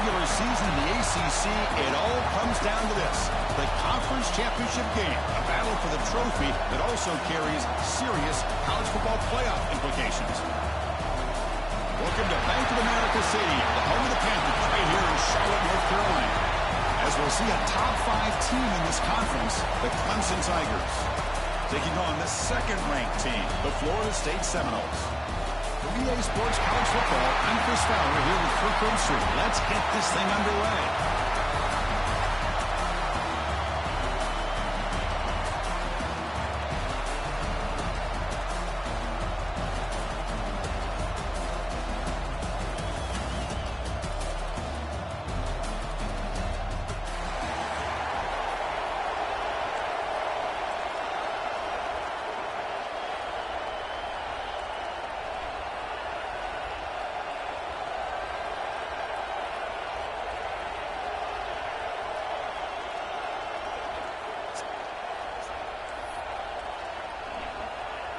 regular season in the ACC, it all comes down to this: the conference championship game, a battle for the trophy that also carries serious college football playoff implications. Welcome to Bank of America Stadium, the home of the Panthers, right here in Charlotte, North Carolina. As we'll see a top 5 team in this conference, the Clemson Tigers, taking on the second-ranked team, the Florida State Seminoles. For EA Sports College Football, I'm Chris Fowler here with Kirk Herbstreit. Let's get this thing underway.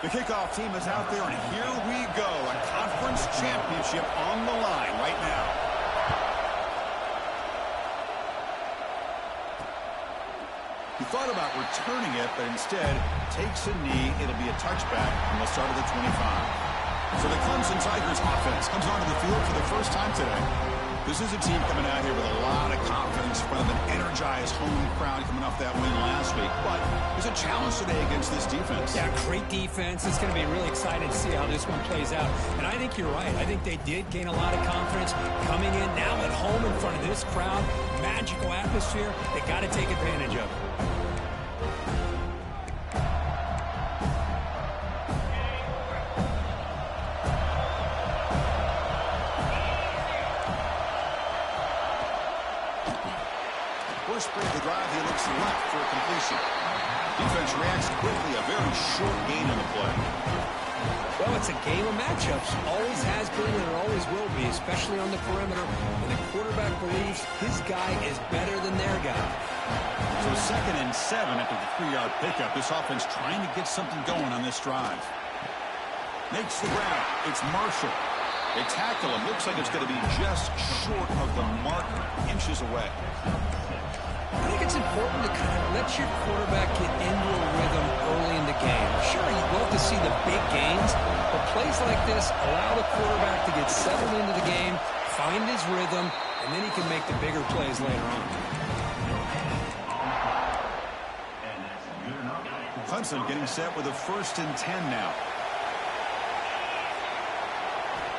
The kickoff team is out there, and here we go. A conference championship on the line right now. He thought about returning it, but instead takes a knee. It'll be a touchback, and they'll start at the 25. So the Clemson Tigers offense comes onto the field for the first time today. This is a team coming out here with a lot of confidence in front of an energized home crowd coming off that win last week. But there's a challenge today against this defense. Yeah, great defense. It's going to be really exciting to see how this one plays out. And I think you're right. I think they did gain a lot of confidence coming in now at home in front of this crowd. Magical atmosphere. They got to take advantage of it. First play of the drive, he looks left for a completion. Defense reacts quickly, a very short gain in the play. Well, it's a game of matchups. Always has been and it always will be, especially on the perimeter. When the quarterback believes his guy is better than their guy. So 2nd and 7 after the 3-yard pickup. This offense trying to get something going on this drive. Makes the grab. It's Marshall. They tackle him. Looks like it's going to be just short of the marker, inches away. I think it's important to kind of let your quarterback get into a rhythm early in the game. Sure, you'd love to see the big gains, but plays like this allow the quarterback to get settled into the game, find his rhythm, and then he can make the bigger plays later on. Clemson getting set with a 1st and 10 now.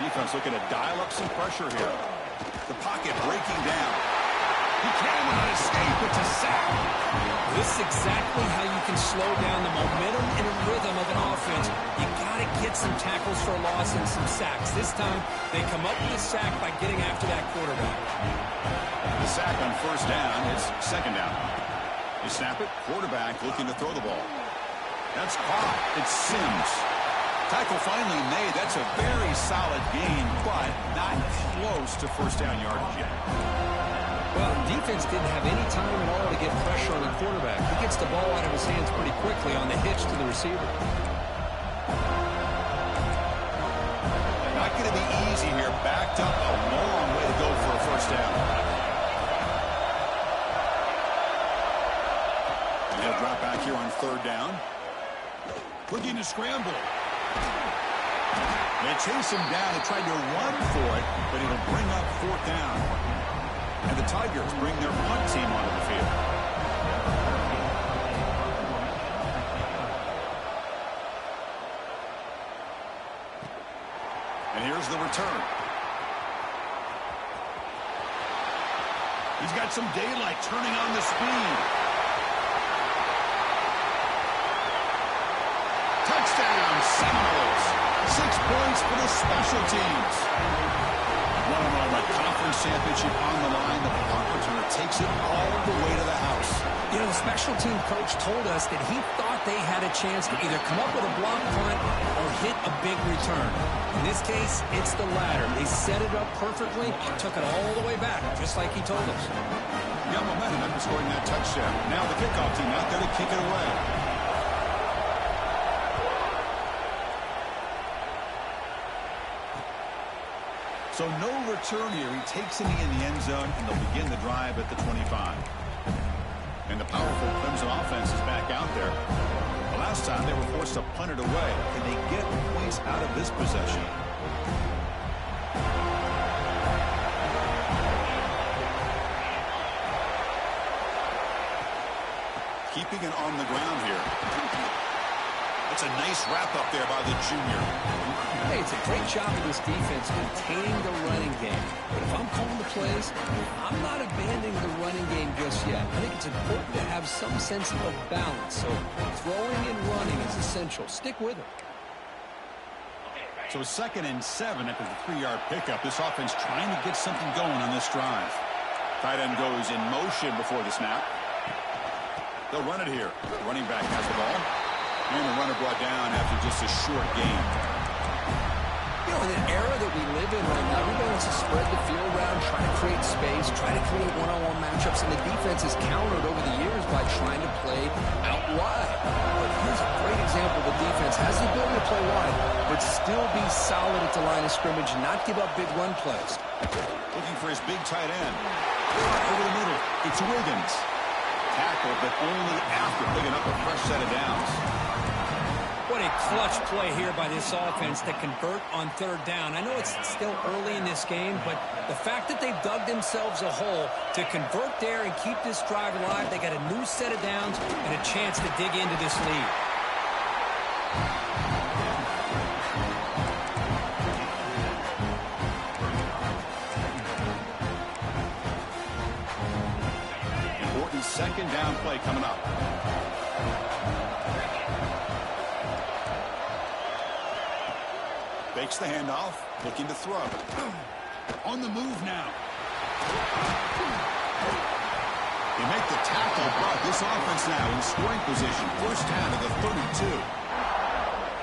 Defense looking to dial up some pressure here. The pocket breaking down. He cannot escape. It's a sack. This is exactly how you can slow down the momentum and rhythm of an offense. You got to get some tackles for a loss and some sacks. This time, they come up with a sack by getting after that quarterback. The sack on 1st down. It's 2nd down. You snap it. Quarterback looking to throw the ball. That's caught. It's Sims. Tackle finally made. That's a very solid gain, but not close to 1st down yardage yet. Well, defense didn't have any time at all to get pressure on the quarterback. He gets the ball out of his hands pretty quickly on the hitch to the receiver. Not going to be easy here. Backed up a long way to go for a 1st down. And he'll drop back here on 3rd down. Looking to scramble. They chase him down. They tried to run for it, but it'll bring up 4th down. And the Tigers bring their punt team onto the field. And here's the return. He's got some daylight turning on the speed. Touchdown, Seminoles. 6 points for the special teams. One-on-one conference championship on the line. The punt returner takes it all the way to the house. You know, the special team coach told us that he thought they had a chance to either come up with a block punt or hit a big return. In this case, it's the latter. They set it up perfectly and took it all the way back, just like he told us. Got momentum after scoring that touchdown. Now the kickoff team out there to kick it away. So no return here. He takes a knee in the end zone, and they'll begin the drive at the 25. And the powerful Clemson offense is back out there. The last time they were forced to punt it away. Can they get points out of this possession? Keeping it on the ground here. It's a nice wrap up there by the junior. Hey, it's a great job of this defense containing the running game. But if I'm calling the plays, I'm not abandoning the running game just yet. I think it's important to have some sense of balance. So throwing and running is essential. Stick with it. So 2nd and 7 after the 3-yard pickup. This offense trying to get something going on this drive. Tight end goes in motion before the snap. They'll run it here. The running back has the ball. And the runner brought down after just a short gain. You know, in an era that we live in right now, everybody wants to spread the field around, try to create space, try to create one-on-one matchups, and the defense is countered over the years by trying to play out wide. But here's a great example of a defense has the ability to play wide, but still be solid at the line of scrimmage, not give up big run plays. Looking for his big tight end. Over the middle, it's Wiggins. Tackle, but only after picking up a fresh set of downs. What a clutch play here by this offense to convert on 3rd down. I know it's still early in this game, but the fact that they've dug themselves a hole to convert there and keep this drive alive, they got a new set of downs and a chance to dig into this lead. Important 2nd down play coming up. Fakes the handoff, looking to throw. On the move now. They make the tackle, but this offense now in scoring position. 1st down to the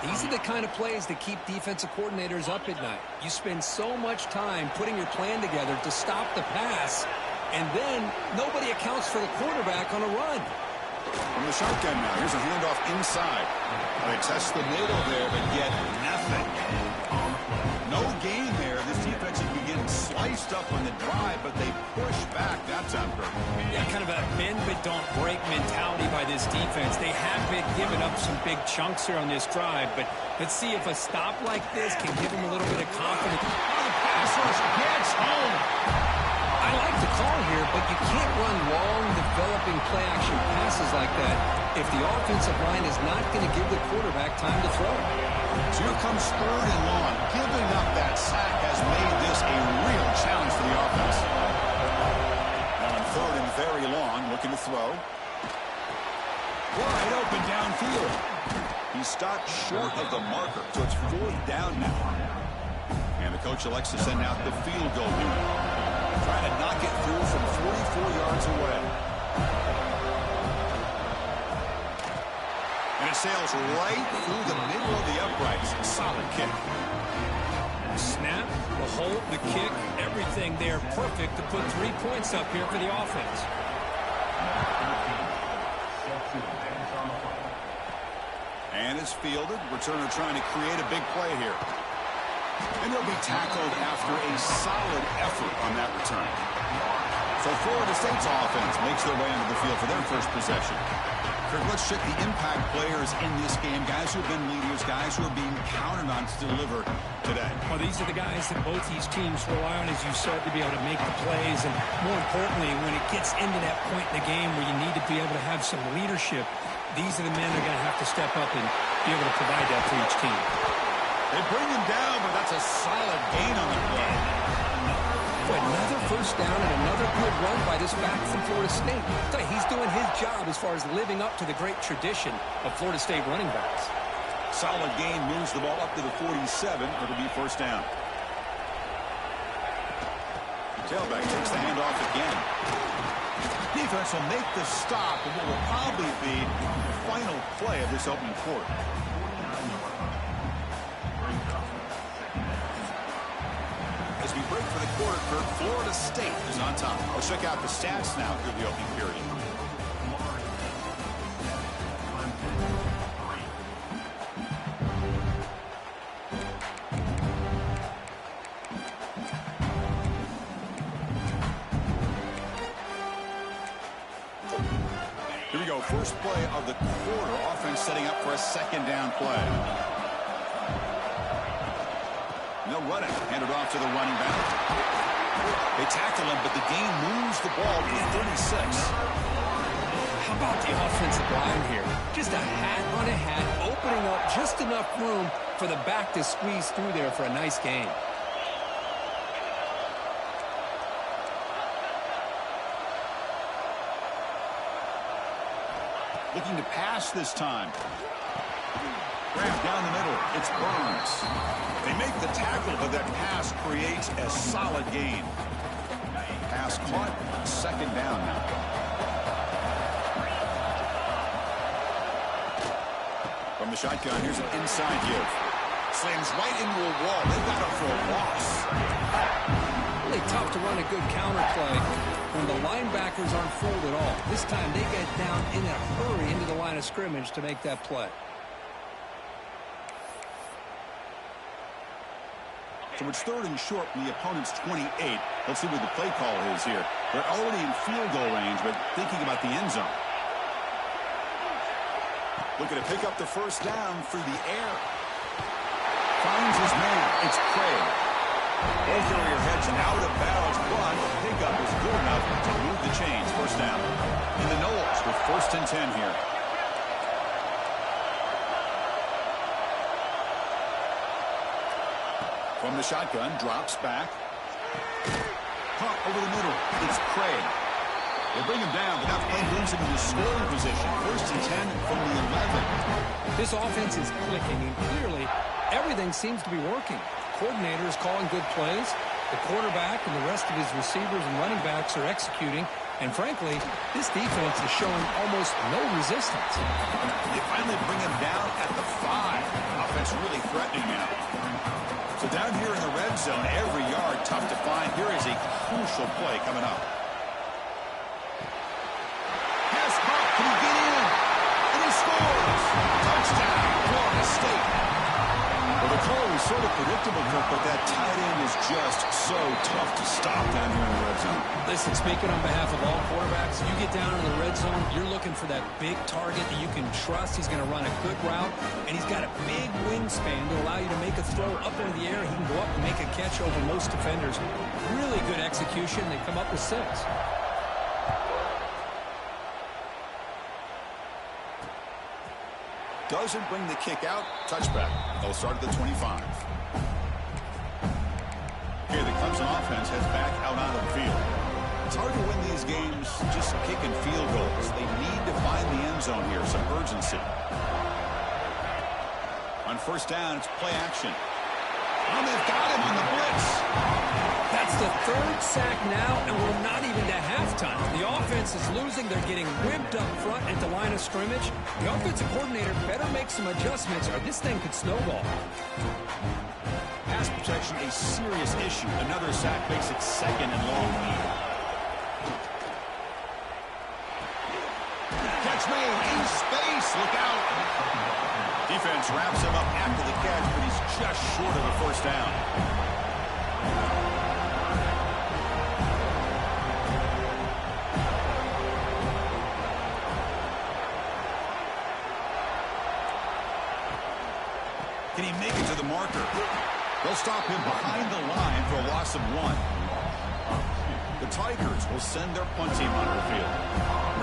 32. These are the kind of plays that keep defensive coordinators up at night. You spend so much time putting your plan together to stop the pass, and then nobody accounts for the quarterback on a run. From the shotgun now, here's a handoff inside. They test the middle there, but get nothing. No gain there. This defense has been getting sliced up on the drive, but they push back that time. Yeah, kind of a bend but don't break mentality by this defense. They have been giving up some big chunks here on this drive, but let's see if a stop like this can give them a little bit of confidence. Oh, the pass rush gets home. I like the call here, but you can't run long, developing play-action passes like that if the offensive line is not going to give the quarterback time to throw. So here comes 3rd and long. Giving up that sack has made this a real challenge for the offense. Now on 3rd and very long, looking to throw. Wide open downfield. He stopped short of the marker, so it's 4th down now. And the coach elects to send out the field goal unit. Trying to knock it through from 44 yards away. And it sails right through the middle of the uprights. Solid kick. Snap, the hold, the kick, everything there perfect to put 3 points up here for the offense. And it's fielded. Returner trying to create a big play here. And they'll be tackled after a solid effort on that return. So Florida State's offense makes their way into the field for their first possession. Kirk, let's check the impact players in this game. Guys who have been leaders, guys who are being counted on to deliver today. Well, these are the guys that both these teams rely on, as you said, to be able to make the plays. And more importantly, when it gets into that point in the game where you need to be able to have some leadership, these are the men that are going to have to step up and be able to provide that for each team. They bring him down, but that's a solid gain on the play. Another 1st down and another good run by this back from Florida State. He's doing his job as far as living up to the great tradition of Florida State running backs. Solid gain, moves the ball up to the 47. It'll be 1st down. Tailback takes the handoff again. Defense will make the stop, and what will probably be the final play of this opening quarter. As we break for the quarter, Kirk, Florida State is on top. Let's check out the stats now through the opening period. first play of the quarter. Offense setting up for a second down play. No running. Handed off to the running back. They tackle him, but the gain moves the ball to 36. How about the offensive line here? Just a hat on a hat, opening up just enough room for the back to squeeze through there for a nice gain. Looking to pass this time. Wrap down the middle. It's Burns. They make the tackle, but that pass creates a solid gain. Pass caught. Second down now. From the shotgun, here's an inside give. Slams right into a wall. They got him for a loss. Really tough to run a good counter play when the linebackers aren't fooled at all. This time they get down in a hurry into the line of scrimmage to make that play. So it's third and short from the opponent's 28. Let's see what the play call is here. They're already in field goal range, but thinking about the end zone. Looking to pick up the first down through the air. Finds his man. It's Craig. Both area heads out of bounds, but the pickup is good enough to move the chains. First down. In the Knowles with first and 10 here. From the shotgun, drops back. Caught over the middle. It's Craig. They bring him down, but that play moves him into scoring position. First and 10 from the 11. This offense is clicking, and clearly everything seems to be working. The coordinator is calling good plays. The quarterback and the rest of his receivers and running backs are executing. And frankly, this defense is showing almost no resistance. They finally bring him down at the 5. Offense really threatening now. So down here in the red zone, every yard tough to find. Here is a crucial play coming up. Pass caught. Can he get in? And he scores. Touchdown, Florida State. Well, the call was sort of predictable, Kirk, but that tight end is just so tough to stop down here in the red zone. Listen, speaking on behalf of all quarterbacks, you get down in the red zone, you're looking for that big target that you can trust. He's going to run a good route, and he's got a big wingspan to allow you to make a throw up into the air. He can go up and make a catch over most defenders. Really good execution. They come up with 6. Doesn't bring the kick out. Touchback. They'll start at the 25. Here, the Clemson offense heads back out onto the field. It's hard to win these games just kicking field goals. They need to find the end zone here, some urgency. On first down, it's play action. Oh, they've got him on the blitz. That's the 3rd sack now, and we're not even to halftime. The offense is losing. They're getting whipped up front at the line of scrimmage. The offensive coordinator better make some adjustments, or this thing could snowball. Pass protection, a serious issue. Another sack makes it 2nd and long. Catch made in space. Look out. Defense wraps him up after the catch, but he's just short of the first down. Can he make it to the marker? They'll stop him behind the line for a loss of 1. The Tigers will send their punt team onto the field.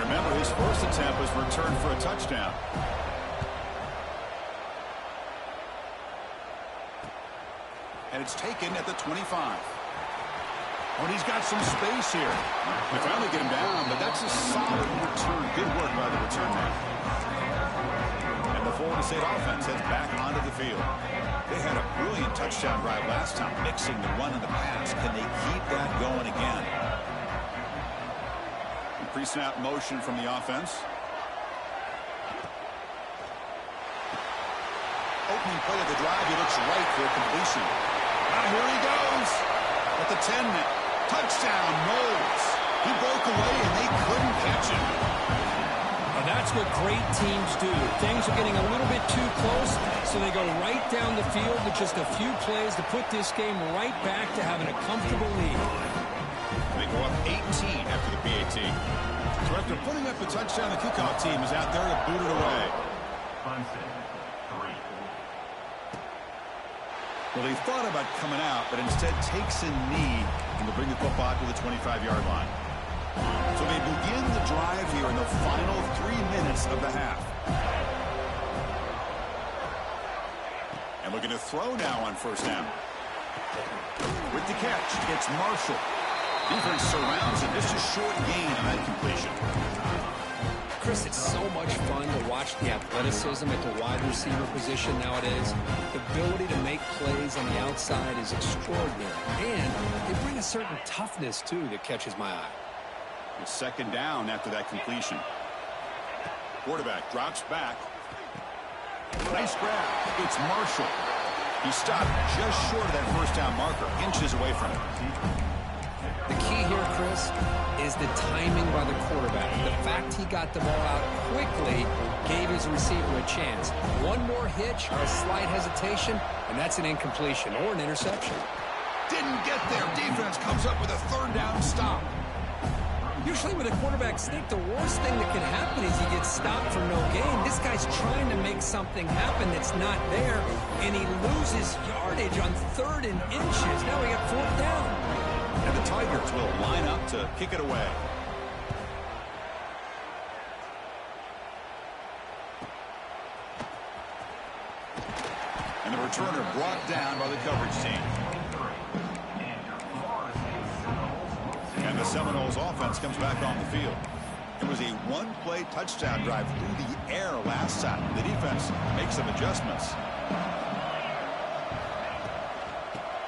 Remember, his first attempt was returned for a touchdown. And it's taken at the 25. Oh, and he's got some space here. They finally get him down, but that's a solid return. Good work by the return man. And the Florida State offense heads back onto the field. They had a brilliant touchdown drive last time, mixing the run and the pass. Can they keep that going again? Pre-snap motion from the offense. Opening play of the drive, he looks right for a completion. Now here he goes. At the 10 now. Touchdown, Knowles. He broke away and they couldn't catch him. And that's what great teams do. Things are getting a little bit too close, so they go right down the field with just a few plays to put this game right back to having a comfortable lead. They go up 18 after the PAT. So after putting up the touchdown, the kickoff team is out there to boot it away. Well, he thought about coming out, but instead takes a knee and will bring the football to the 25-yard line. So they begin the drive here in the final 3 minutes of the half. And looking to throw now on first down. With the catch, it's Marshall. Defense surrounds him. Just a short gain on that completion. Chris, it's so much fun to watch the athleticism at the wide receiver position nowadays. The ability to make plays on the outside is extraordinary. And they bring a certain toughness, too, that catches my eye. It's second down after that completion. Quarterback drops back. Nice grab. It's Marshall. He stopped just short of that first down marker, inches away from it. The key here, Chris, is the timing by the quarterback. The fact he got the ball out quickly gave his receiver a chance. One more hitch or a slight hesitation, and that's an incompletion or an interception. Didn't get there. Defense comes up with a third down stop. Usually with a quarterback sneak, the worst thing that can happen is he gets stopped for no gain. This guy's trying to make something happen that's not there, and he loses yardage on 3rd and inches. Now we got 4th down. And the Tigers will line up to kick it away. And the returner brought down by the coverage team. And the Seminoles offense comes back on the field. It was a one-play touchdown drive through the air last time. The defense makes some adjustments.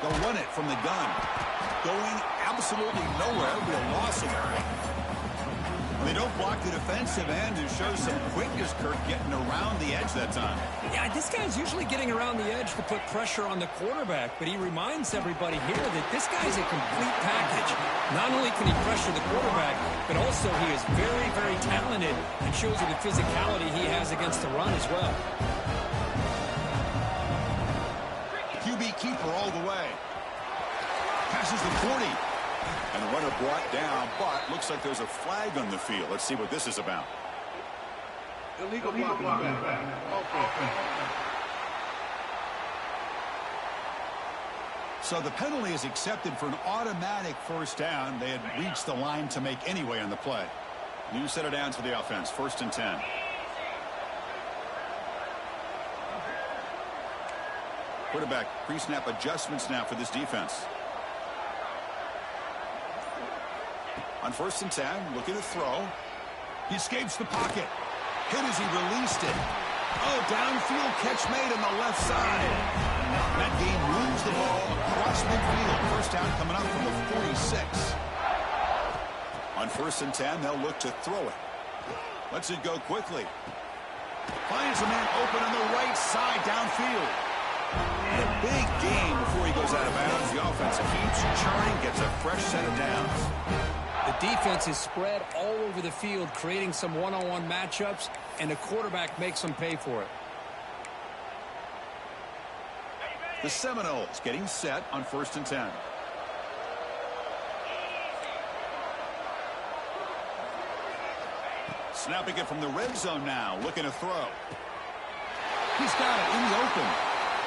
They'll run it from the gun. Going absolutely nowhere. It'll be a loss of it. They don't block the defensive end, who shows some quickness, Kirk, getting around the edge that time. Yeah, this guy's usually getting around the edge to put pressure on the quarterback, but he reminds everybody here that this guy's a complete package. Not only can he pressure the quarterback, but also he is very, very talented and shows you the physicality he has against the run as well. QB keeper all the way. Passes the 40. And the runner brought down, but looks like there's a flag on the field. Let's see what this is about. Illegal blocking. So the penalty is accepted for an automatic first down. They had reached the line to make anyway on the play. New set of downs for the offense. 1st and 10. Quarterback pre-snap adjustments now for this defense. On 1st and 10, looking to throw. He escapes the pocket. Hit as he released it. Oh, downfield catch made on the left side. That game moves the ball across midfield. First down coming up from the 46. On 1st and 10, they'll look to throw it. Lets it go quickly. Finds a man open on the right side downfield. And a big game before he goes out of bounds. The offense keeps churning, gets a fresh set of downs. The defense is spread all over the field, creating some one-on-one matchups, and the quarterback makes them pay for it. The Seminoles getting set on 1st and 10. Snapping it from the red zone now, looking to throw. He's got it in the open.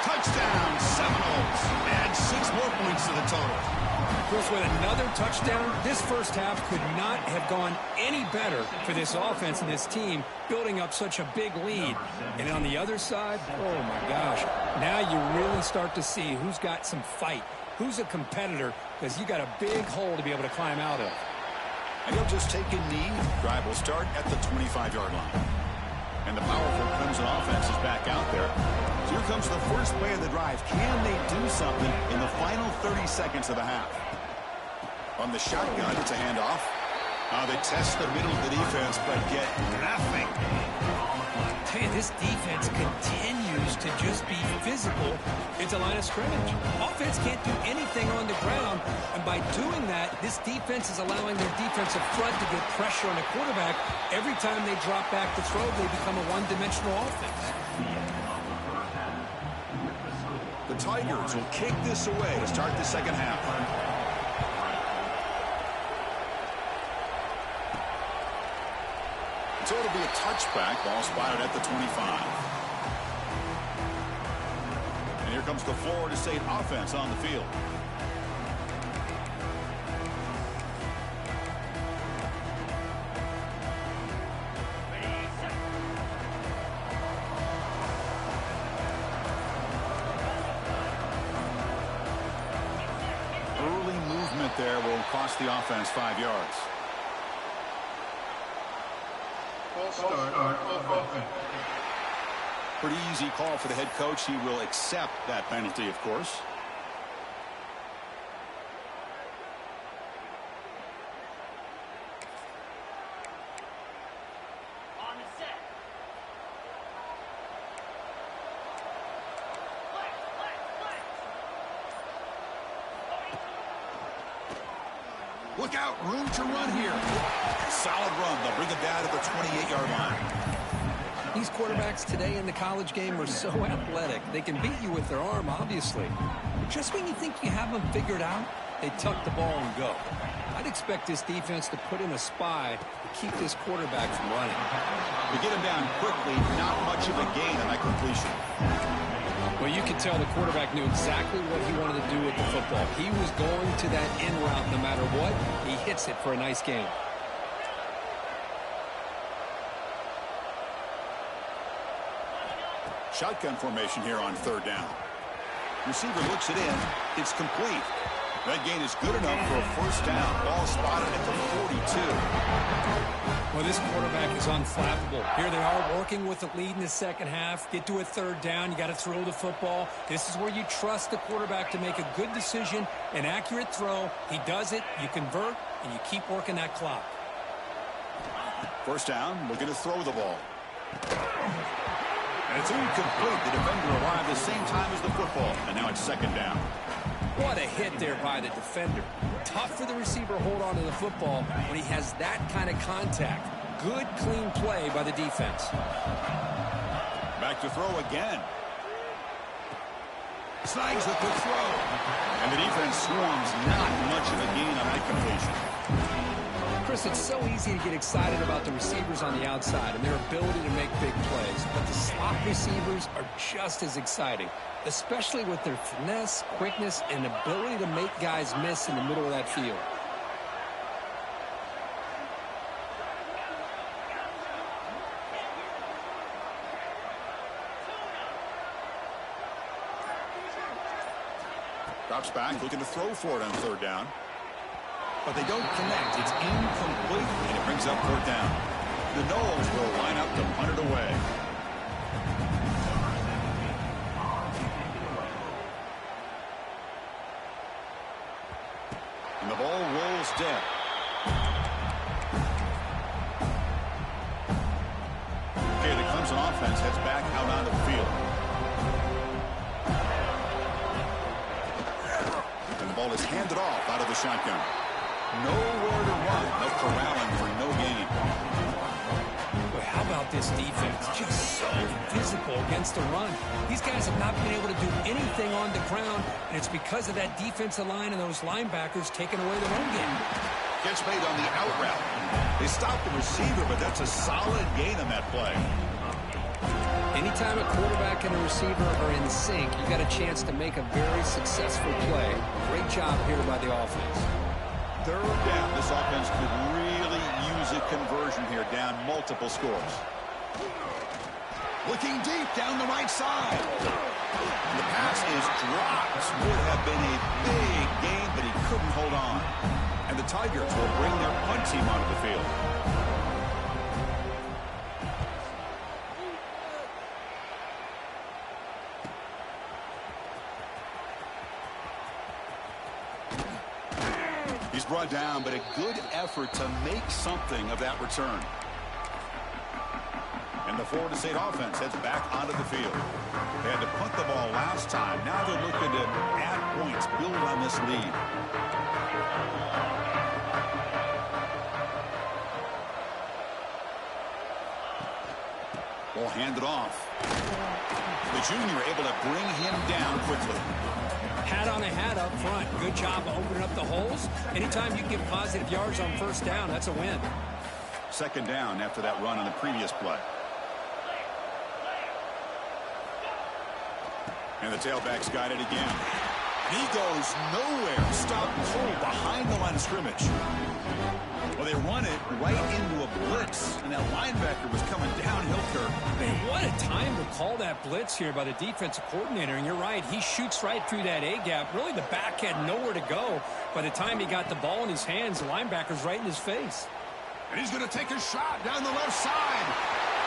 Touchdown, Seminoles. Add 6 more points to the total. Chris, with another touchdown, this first half could not have gone any better for this offense and this team, building up such a big lead. And on the other side, oh my gosh, now you really start to see who's got some fight, who's a competitor, because you got a big hole to be able to climb out of. And he'll just take a knee. Drive will start at the 25-yard line. And the powerful Clemson offense is back out there. So here comes the first play of the drive. Can they do something in the final 30 seconds of the half? On the shotgun, it's a handoff. They test the middle of the defense, but get nothing. Tell you, this defense continues to just be physical. It's a line of scrimmage. Offense can't do anything on the ground, and by doing that, this defense is allowing their defensive front to get pressure on the quarterback. Every time they drop back to throw, they become a one-dimensional offense. The Tigers will kick this away to start the second half. it'll be a touchback. Ball spotted at the 25. And here comes the Florida State offense on the field. Early movement there will cost the offense 5 yards. Pretty easy call for the head coach. He will accept that penalty, of course. Look out, room to run here. Solid run. They'll bring it down to the 28-yard line. These quarterbacks today in the college game are so athletic. They can beat you with their arm, obviously. Just when you think you have them figured out, they tuck the ball and go. I'd expect this defense to put in a spy to keep this quarterback from running. To get him down quickly, not much of a gain on that completion. Well, you could tell the quarterback knew exactly what he wanted to do with the football. He was going to that in route no matter what. He hits it for a nice gain. Shotgun formation here on 3rd down. Receiver looks it in. It's complete. That gain is good enough for a 1st down. Ball spotted at the 42. Well, this quarterback is unflappable. Here they are working with the lead in the second half. Get to a 3rd down. You got to throw the football. This is where you trust the quarterback to make a good decision, an accurate throw. He does it. You convert, and you keep working that clock. 1st down, looking to throw the ball. And it's incomplete. The defender arrived the same time as the football. And now it's 2nd down. What a hit there by the defender. Tough for the receiver to hold on to the football when he has that kind of contact. Good, clean play by the defense. Back to throw again. Snags with the throw. And the defense swarms. Not much of a gain on that completion. Chris, it's so easy to get excited about the receivers on the outside and their ability to make big plays. But the slot receivers are just as exciting, especially with their finesse, quickness, and ability to make guys miss in the middle of that field. Drops back, looking to throw for it on 3rd down. But they don't connect. It's incomplete, and it brings up 4th down. The Noles will line up to punt it away. And the ball rolls dead. Okay, the Clemson offense heads back out onto the field. And the ball is handed off out of the shotgun. Nowhere to run. No corralling for no gain. Boy, how about this defense? Just so physical against the run. These guys have not been able to do anything on the ground, and it's because of that defensive line and those linebackers taking away the run game. Catch made on the out route. They stopped the receiver, but that's a solid gain on that play. Anytime a quarterback and a receiver are in sync, you got a chance to make a very successful play. Great job here by the offense. 3rd down. This offense could really use a conversion here, down multiple scores. Looking deep down the right side. The pass is dropped. Would have been a big gain, but he couldn't hold on. And the Tigers will bring their punt team onto the field. He's brought down, but a good effort to make something of that return. And the Florida State offense heads back onto the field. They had to punt the ball last time. Now they're looking to add points, build on this lead. Ball handed off. The junior able to bring him down quickly. Hat on a hat up front. Good job of opening up the holes. Anytime you can get positive yards on 1st down, that's a win. Second down after that run on the previous play. And the tailback's got it again. He goes nowhere. Stop cold behind the line of scrimmage. Well, they run it right into a blitz, and that linebacker was coming downhill, Kirk. Man, what a time to call that blitz here by the defensive coordinator. And you're right, he shoots right through that A-gap. Really, the back had nowhere to go. By the time he got the ball in his hands, the linebacker's right in his face. And he's going to take a shot down the left side.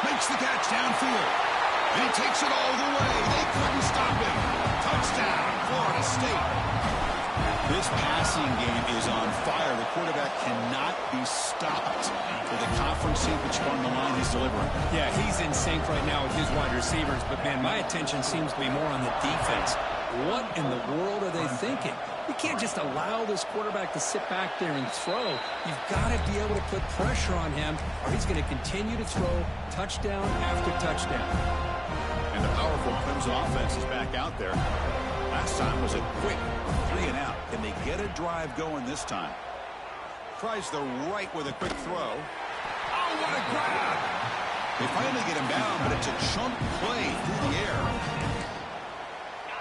Makes the catch downfield. And he takes it all the way. They couldn't stop him. Touchdown, Florida State. This passing game is on fire. The quarterback cannot be stopped. With a conference championship on the line, he's delivering. Yeah, he's in sync right now with his wide receivers. But, man, my attention seems to be more on the defense. What in the world are they thinking? You can't just allow this quarterback to sit back there and throw. You've got to be able to put pressure on him, or he's going to continue to throw touchdown after touchdown. And the powerful Clemson offense is back out there. Last time was a quick 3-and-out. Can they get a drive going this time? Tries the right with a quick throw. Oh, what a grab! They finally get him down, but it's a chunk play through the air.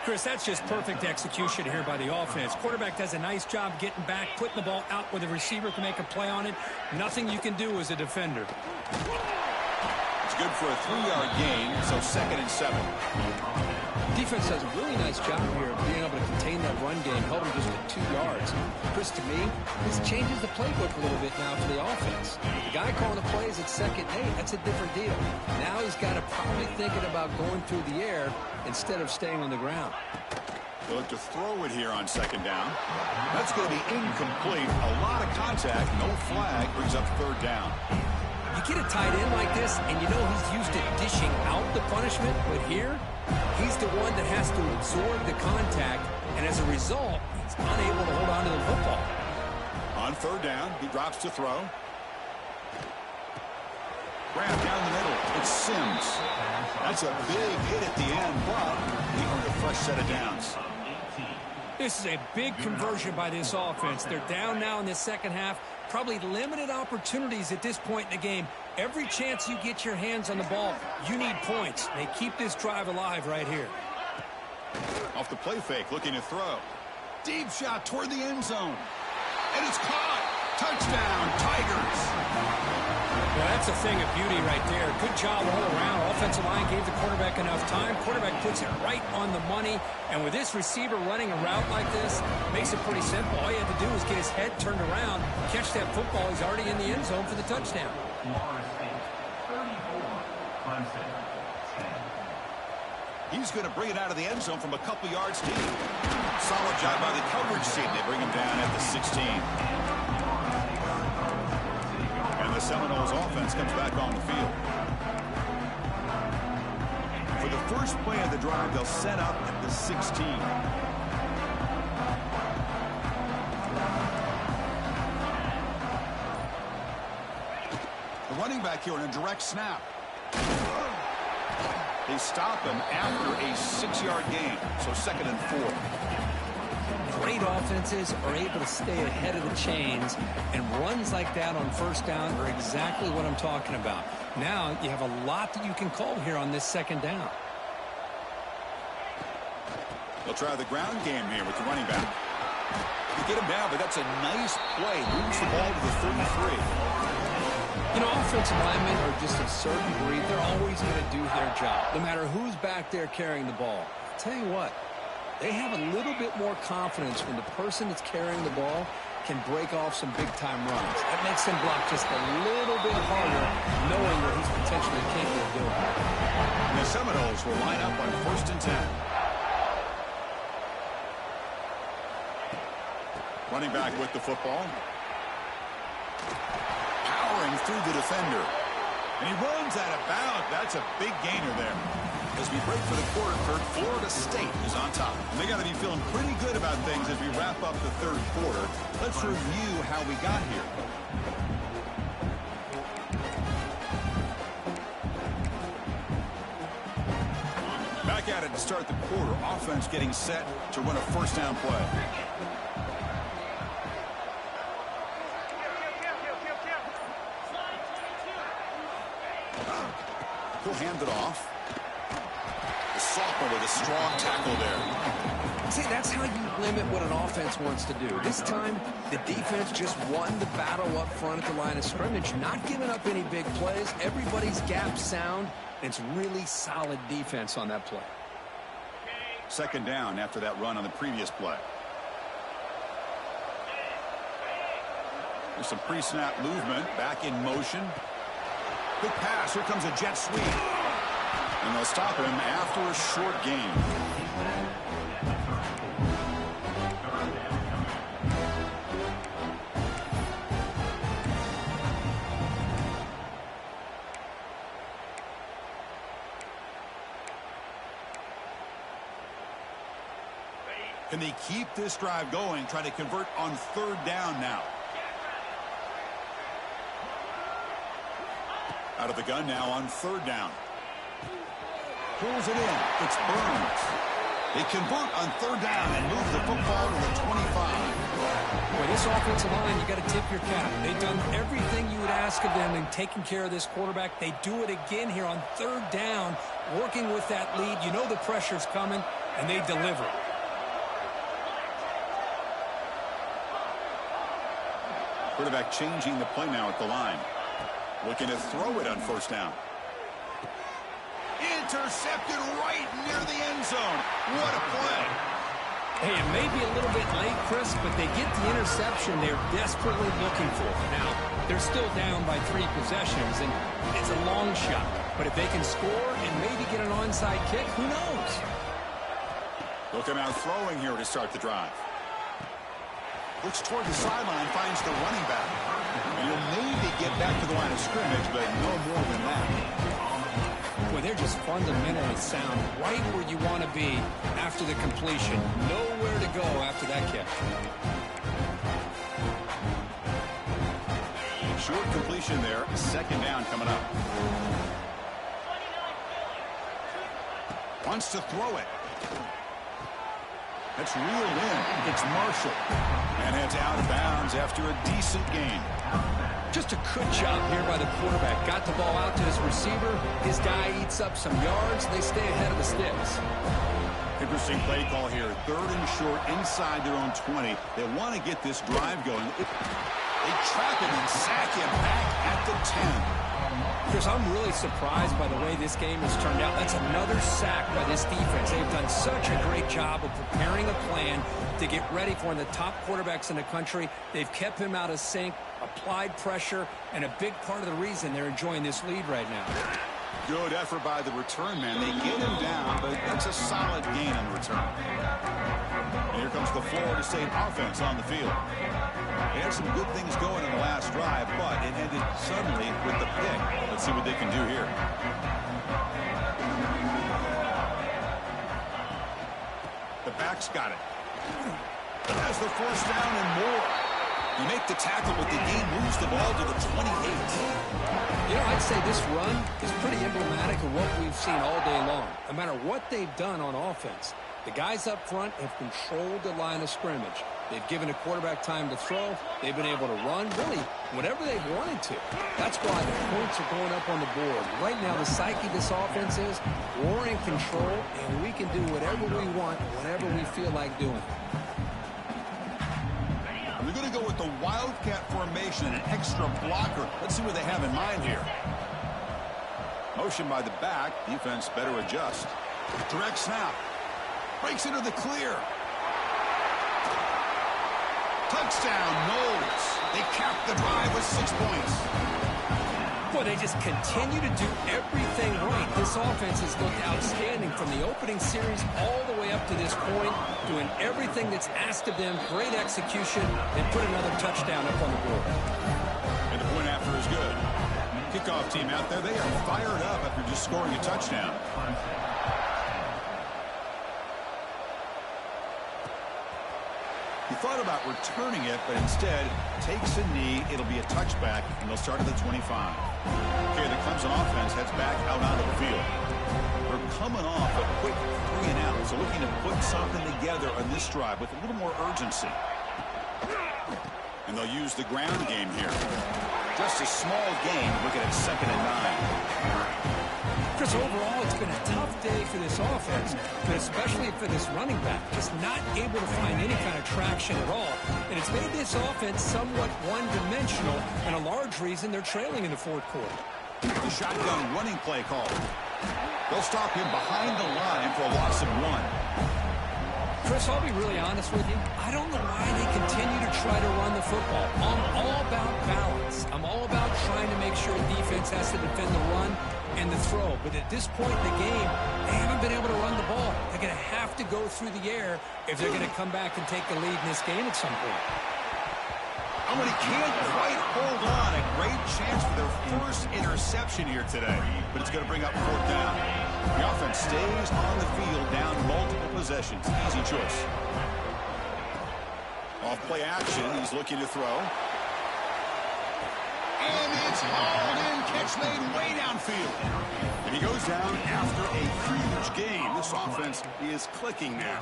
Chris, that's just perfect execution here by the offense. Quarterback does a nice job getting back, putting the ball out where the receiver can make a play on it. Nothing you can do as a defender. It's good for a 3-yard gain, so 2nd and 7. Defense does a really nice job here of being able to contain that run game, held him just to 2 yards. Chris, to me, this changes the playbook a little bit now for the offense. The guy calling the plays at 2nd and 8, that's a different deal. Now he's got to probably thinking about going through the air instead of staying on the ground. They'll look to throw it here on 2nd down. That's going to be incomplete. A lot of contact, no flag, brings up 3rd down. You get a tight end like this, and you know he's used to dishing out the punishment, but here, he's the one that has to absorb the contact, and as a result, he's unable to hold on to the football. On 3rd down, he drops to throw. Grab down the middle. It's Sims. That's a big hit at the end, but he earned a fresh set of downs. This is a big conversion by this offense. They're down now in the second half. Probably limited opportunities at this point in the game. Every chance you get your hands on the ball, you need points. They keep this drive alive right here. Off the play fake, looking to throw. Deep shot toward the end zone. And it's caught. Touchdown, Tigers. Well, that's a thing of beauty right there. Good job all around. Offensive line gave the quarterback enough time. Quarterback puts it right on the money. And with this receiver running a route like this, makes it pretty simple. All you have to do is get his head turned around, catch that football. He's already in the end zone for the touchdown. He's going to bring it out of the end zone from a couple yards deep. Solid job by the coverage team. They bring him down at the 16. And the Seminoles offense comes back on the field. For the first play of the drive, they'll set up at the 16. The running back here in a direct snap. They stop him after a 6-yard gain, so 2nd and 4. Great offenses are able to stay ahead of the chains, and runs like that on 1st down are exactly what I'm talking about. Now you have a lot that you can call here on this 2nd down. They'll try the ground game here with the running back. They get him down, but that's a nice play. Moves the ball to the 33. You know, offensive linemen are just a certain breed. They're always going to do their job, no matter who's back there carrying the ball. I'll tell you what, they have a little bit more confidence when the person that's carrying the ball can break off some big-time runs. That makes him block just a little bit harder, knowing what he's potentially capable of doing. And the Seminoles will line up on 1st and 10. Running back with the football. Powering through the defender. And he runs out of bounds. That's a big gainer there. As we break for the quarter, Kirk, Florida State is on top. And they got to be feeling pretty good about things as we wrap up the 3rd quarter. Let's review how we got here. Back at it to start the quarter. Offense getting set to run a 1st down play. He'll hand it off. The sophomore with a strong tackle there. See, that's how you limit what an offense wants to do. This time, the defense just won the battle up front at the line of scrimmage, not giving up any big plays. Everybody's gap sound. It's really solid defense on that play. Second down after that run on the previous play. There's some pre-snap movement. Back in motion. Good pass. Here comes a jet sweep. And they'll stop him after a short gain. Can they keep this drive going? Try to convert on third down now. Out of the gun now on third down. Pulls it in. It's Burns. They convert on third down and move the football to the 25. Boy, this offensive line, you got to tip your cap. They've done everything you would ask of them in taking care of this quarterback. They do it again here on third down, working with that lead. You know the pressure's coming, and they deliver. Quarterback changing the play now at the line. Looking to throw it on first down. Intercepted right near the end zone. What a play. Hey, it may be a little bit late, Chris, but they get the interception they're desperately looking for. Now, they're still down by 3 possessions, and it's a long shot. But if they can score and maybe get an onside kick, who knows? Looking out throwing here to start the drive. Looks toward the sideline, finds the running back. And he'll maybe get back to the line of scrimmage, but no more than that. Boy, they're just fundamentally sound right where you want to be after the completion. Nowhere to go after that catch. Short completion there. Second down coming up. Wants to throw it. That's reeled in. It's Marshall. And heads out of bounds after a decent gain. Just a good job here by the quarterback. Got the ball out to his receiver. His guy eats up some yards. They stay ahead of the sticks. Interesting play call here. Third and short inside their own 20. They want to get this drive going. They trap him and sack him back at the 10. Chris, I'm really surprised by the way this game has turned out. That's another sack by this defense. They've done such a great job of preparing a plan to get ready for one of the top quarterbacks in the country. They've kept him out of sync, applied pressure, and a big part of the reason they're enjoying this lead right now. Good effort by the return man. They get him down, but that's a solid gain on the return. And here comes the Florida State offense on the field. They had some good things going in the last drive, but it ended suddenly with the pick. Let's see what they can do here. The back's got it. But has the first down and more. You make the tackle, but the game moves the ball to the 28. You know, I'd say this run is pretty emblematic of what we've seen all day long. No matter what they've done on offense, the guys up front have controlled the line of scrimmage. They've given a quarterback time to throw. They've been able to run, really, whatever they've wanted to. That's why the points are going up on the board. Right now, the psyche of this offense is we're in control, and we can do whatever we want, whatever we feel like doing. We're going to go with the Wildcat formation, an extra blocker. Let's see what they have in mind here. Motion by the back. Defense better adjust. Direct snap. Breaks into the clear. Touchdown, Knowles. They cap the drive with 6 points. Boy, they just continue to do everything right. This offense has looked outstanding from the opening series all the way up to this point, doing everything that's asked of them. Great execution, and put another touchdown up on the board. And the point after is good. Kickoff team out there, they are fired up after just scoring a touchdown. He thought about returning it, but instead takes a knee. It'll be a touchback, and they'll start at the 25. Okay, the Clemson offense heads back out onto the field. We're coming off a quick 3 and out, so looking to put something together on this drive with a little more urgency. And they'll use the ground game here. Just a small gain, looking at 2nd and 9. Chris, overall, it's been a tough day for this offense, but especially for this running back, just not able to find any kind of traction at all. And it's made this offense somewhat one-dimensional, and a large reason they're trailing in the fourth quarter. The shotgun running play call. They'll stop him behind the line for a loss of 1. Chris, I'll be really honest with you. I don't know why they continue to try to run the football. I'm all about balance. I'm all about trying to make sure defense has to defend the run and the throw. But at this point in the game, they haven't been able to run the ball. They're going to have to go through the air if they're going to come back and take the lead in this game at some point. Oh, and he can't quite hold on. A great chance for their first interception here today. But it's going to bring up 4th down. The offense stays on the field down multiple possessions. Easy choice. Off play action. He's looking to throw. And it's hauled in. Catch made way downfield. And he goes down after a huge game. This offense is clicking now.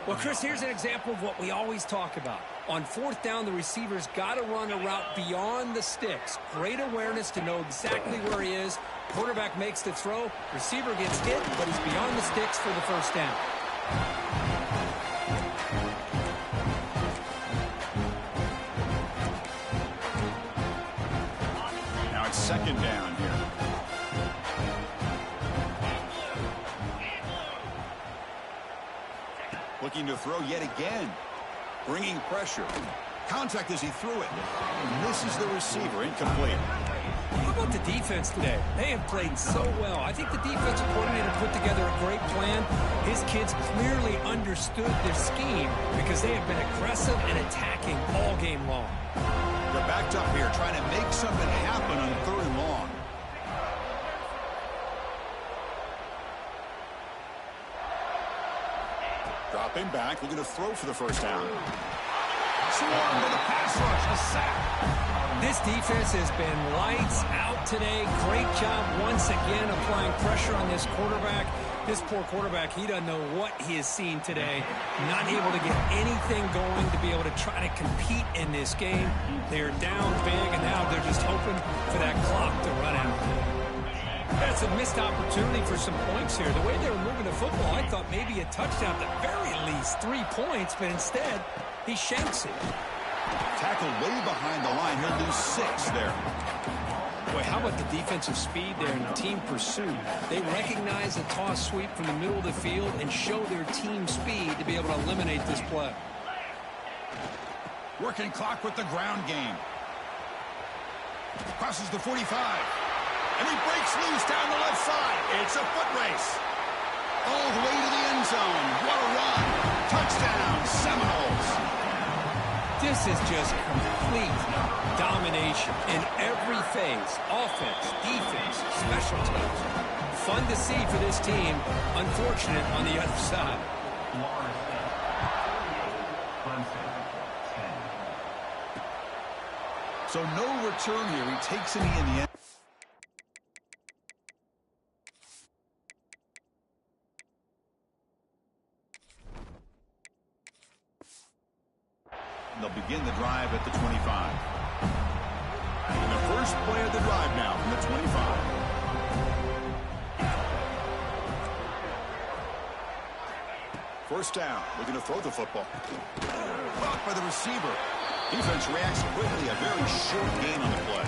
Well, Chris, here's an example of what we always talk about. On 4th down, the receiver's got to run a route beyond the sticks. Great awareness to know exactly where he is. Quarterback makes the throw. Receiver gets hit, but he's beyond the sticks for the first down. Now it's 2nd down here. Looking to throw yet again. Bringing pressure. Contact as he threw it. Misses the receiver. Incomplete. How about the defense today? They have played so well. I think the defensive coordinator put together a great plan. His kids clearly understood their scheme because they have been aggressive and attacking all game long. They're backed up here trying to make something happen on 3rd and long. Dropping back, looking to throw for the first down. Swarm with a pass rush, a sack. This defense has been lights out today. Great job once again applying pressure on this quarterback. This poor quarterback, he doesn't know what he has seen today. Not able to get anything going to be able to try to compete in this game. They're down big, and now they're just hoping for that clock to run out. That's a missed opportunity for some points here. The way they were moving the football, I thought maybe a touchdown, at the very least 3 points, but instead, he shanks it. Tackled way behind the line. He'll lose 6 there. Boy, how about the defensive speed there and team pursuit? They recognize a toss sweep from the middle of the field and show their team speed to be able to eliminate this play. Working clock with the ground game. Crosses the 45. And he breaks loose down the left side. It's a foot race. All the way to the end zone. What a run. Touchdown, Seminoles. This is just complete domination in every phase. Offense, defense, special teams. Fun to see for this team. Unfortunate on the other side. So no return here. He takes a knee in the end. They'll begin the drive at the 25. And the first play of the drive now from the 25. First down, looking to throw the football. Blocked by the receiver. Defense reacts quickly. A very short gain on the play.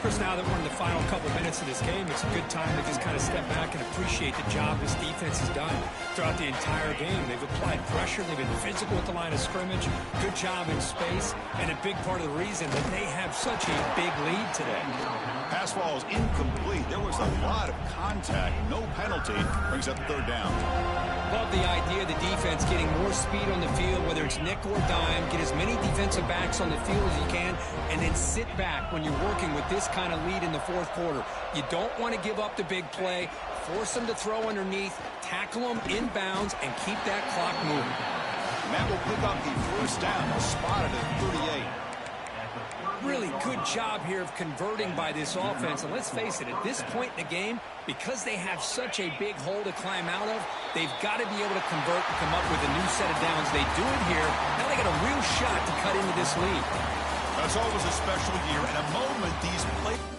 Chris, now that we're in the final couple minutes of this game, it's a good time to just kind of step back and appreciate the job this defense has done throughout the entire game. They've applied pressure. They've been physical at the line of scrimmage. Good job in space. And a big part of the reason that they have such a big lead today. Pass ball is incomplete. There was a lot of contact. No penalty. Brings up 3rd down. Love the idea of the defense getting more speed on the field, whether it's nickel or dime. Get as many defensive backs on the field as you can, and then sit back when you're working with this kind of lead in the fourth quarter. You don't want to give up the big play. Force them to throw underneath, tackle them in bounds, and keep that clock moving. And that will pick up the first down. Spotted at 38. Really good job here of converting by this offense. And let's face it, at this point in the game, because they have such a big hole to climb out of, they've got to be able to convert and come up with a new set of downs. They do it here. Now they got a real shot to cut into this lead. That's always a special year and a moment these players